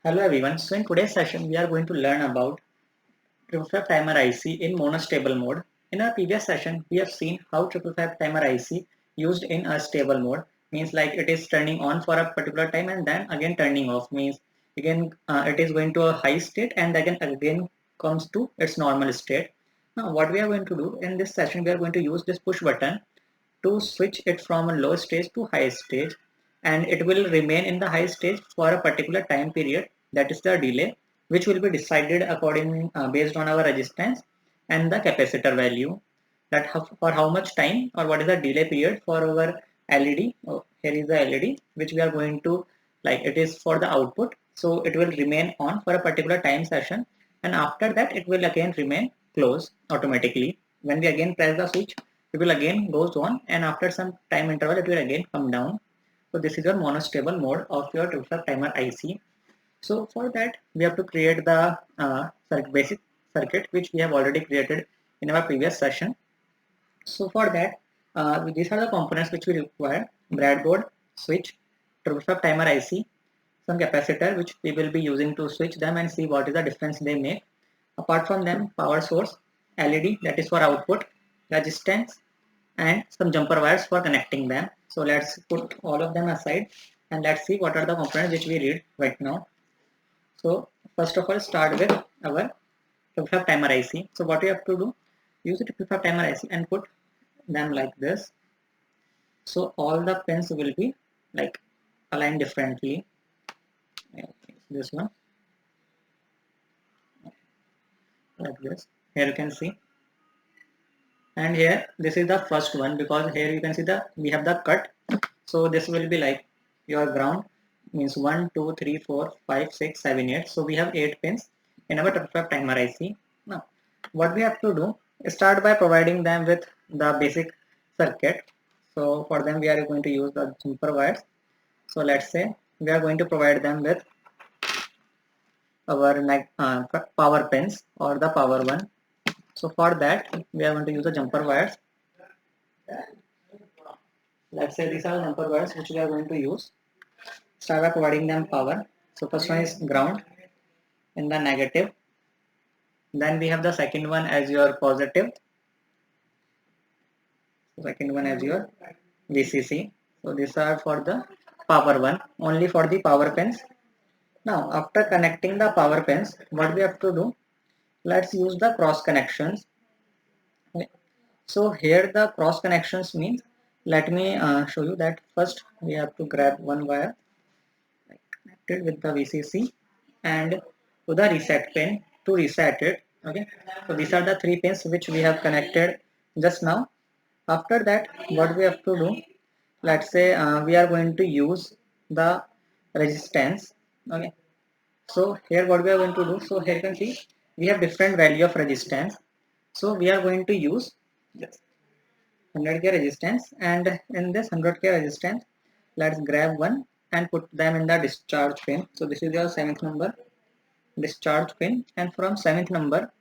Hello everyone. So in today's session, we are going to learn about triple five timer IC in monostable mode. In our previous session, we have seen how triple five timer IC used in a stable mode means like it is turning on for a particular time and then again turning off means again it is going to a high state and again comes to its normal state. Now what we are going to do in this session, we are going to use this push button to switch it from a low stage to high stage, and it will remain in the high stage for a particular time period, that is the delay, which will be decided according based on our resistance and the capacitor value, that for how much time or what is the delay period for our LED. Oh, here is the LED which we are going to, like, it is for the output, so it will remain on for a particular time session, and after that it will again remain closed automatically. When we again press the switch, it will again goes on, and after some time interval it will again come down. So this is your monostable mode of your triple timer IC. So for that we have to create the basic circuit which we have already created in our previous session. So for that, these are the components which we require: breadboard, switch, triple timer IC, some capacitor which we will be using to switch them and see what is the difference they make. Apart from them, power source, LED, that is for output, resistance, and some jumper wires for connecting them. So let's put all of them aside and let's see what are the components which we read right now. So first of all, start with our triple timer IC. So what we have to do, use the triple timer IC and put them like this. So all the pins will be like aligned differently. This one like this. Here you can see, and here this is the first one, because here you can see the we have the cut. So this will be like your ground, means 1 2 3 4 5 6 7 8. So we have 8 pins in our triple timer IC. Now what we have to do is start by providing them with the basic circuit. So for them we are going to use the jumper wires. So let's say we are going to provide them with our power pins or the power one. So for that we are going to use the jumper wires. Let's say these are the jumper wires which we are going to use. Start by providing them power. So first one is ground in the negative. Then we have the second one as your positive. Second one as your VCC. So these are for the power one, only for the power pins. Now after connecting the power pins, what we have to do? Let's use the cross connections. Okay. So here the cross connections means, let me show you that. First we have to grab one wire connected with the VCC and to the reset pin to reset it. Okay, so these are the 3 pins which we have connected just now. After that what we have to do, let's say we are going to use the resistance. Okay, so here what we are going to do, so here you can see we have different value of resistance. So we are going to use this 100k resistance, and in this 100k resistance let's grab one and put them in the discharge pin. So this is your 7th number discharge pin, and from 7th number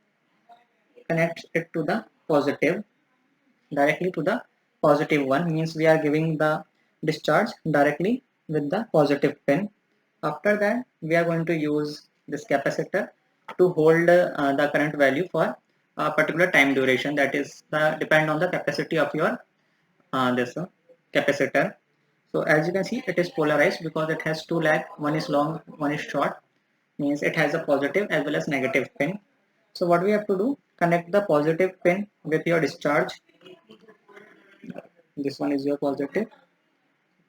connect it to the positive, directly to the positive one, means we are giving the discharge directly with the positive pin. After that we are going to use this capacitor to hold the current value for a particular time duration, that is depend on the capacity of your this capacitor. So as you can see it is polarized because it has two leg, one is long, one is short, means it has a positive as well as negative pin. So what we have to do, connect the positive pin with your discharge. This one is your positive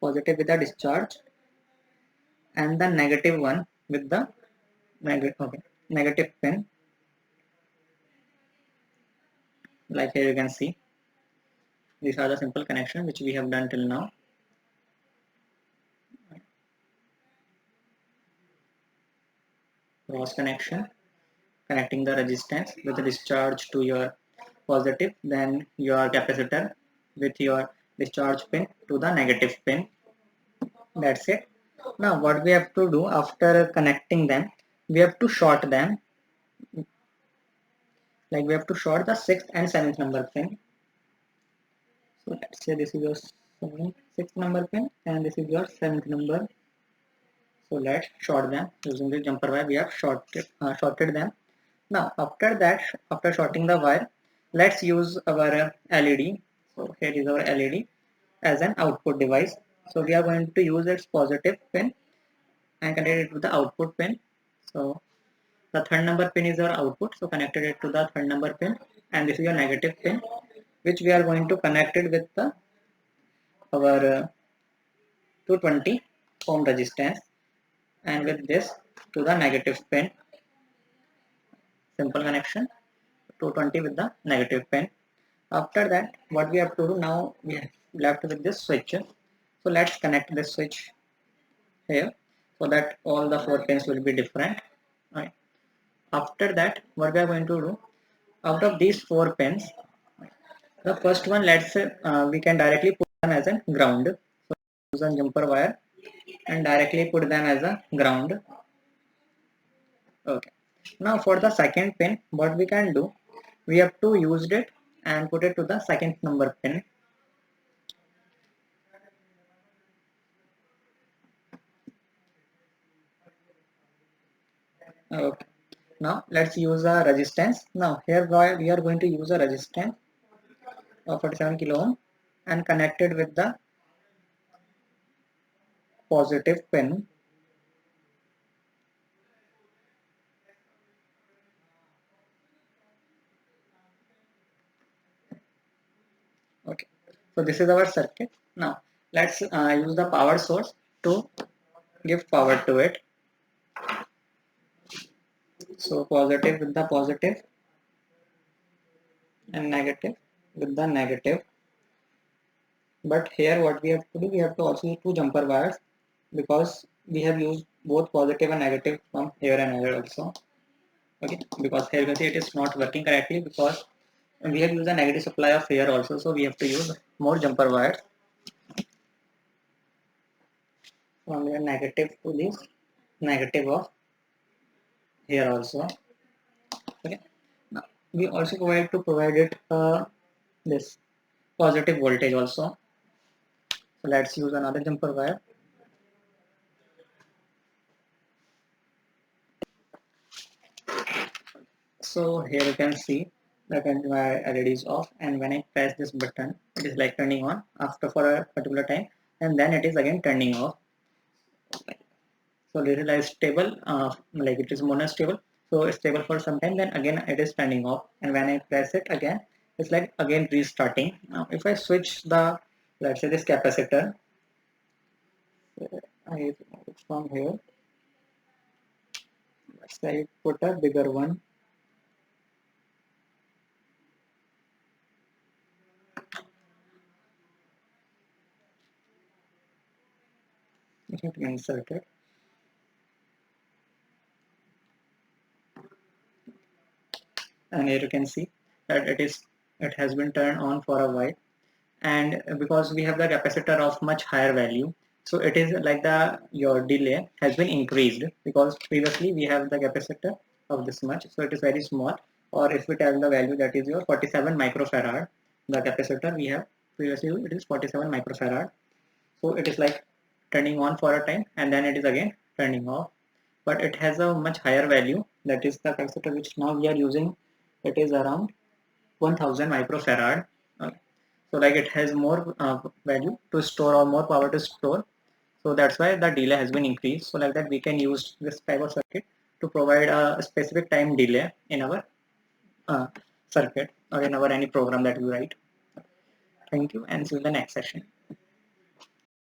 with the discharge, and the negative one with the negative pin. Like here you can see, these are the simple connection which we have done till now. Cross connection, connecting the resistance with the discharge to your positive, then your capacitor with your discharge pin to the negative pin. That's it. Now what we have to do after connecting them, we have to short them. Like we have to short the 6th and 7th number pin. So let's say this is your 6th number pin and this is your 7th number. So let's short them using the jumper wire. We have shorted them. Now after that, after shorting the wire, let's use our LED. So here is our LED as an output device. So we are going to use its positive pin and connect it to the output pin. So the third number pin is our output. So connected it to the third number pin, and this is your negative pin, which we are going to connect it with the our 220 ohm resistance, and with this to the negative pin. Simple connection, 220 with the negative pin. After that, what we have to do now, we have left with this switch. So let's connect this switch here so that all the four pins will be different. Right. After that, what we are going to do, out of these four pins, the first one, let's say we can directly put them as a ground. So use a jumper wire and directly put them as a ground. Okay. Now for the second pin, what we can do, we have to use it and put it to the second number pin. Okay. Now let's use a resistance. Now here we are going to use a resistance of 47 kilo ohm and connected with the positive pin. Okay. So this is our circuit. Now let's use the power source to give power to it. So positive with the positive and negative with the negative. But here what we have to do, we have to also use two jumper wires because we have used both positive and negative from here and here also. Okay, because here you can see it is not working correctly because we have used a negative supply of here also, so we have to use more jumper wires from here negative to this negative of here also. Okay, now we also provide it this positive voltage also. So let's use another jumper wire. So here you can see that my LED is off, and when I press this button, it is like turning on after for a particular time, and then it is again turning off. So this is like stable, like it is monostable. So it's stable for some time, then again it is turning off, and when I press it again, it's like again restarting. Now if I switch the, let's say this capacitor, I remove it from here. Let's say put a bigger one. You have to insert it. And here you can see that it has been turned on for a while, and because we have the capacitor of much higher value, so it is like the your delay has been increased because previously we have the capacitor of this much, so it is very small. Or if we tell the value, that is your 47 microfarad, the capacitor we have previously, it is 47 microfarad. So it is like turning on for a time and then it is again turning off, but it has a much higher value, that is the capacitor which now we are using. It is around 1000 microfarad. Okay. So like it has more value to store or more power to store, so that's why the delay has been increased. So like that we can use this type of circuit to provide a specific time delay in our uh, circuit or in our any program that we write. Thank you, and see you in the next session.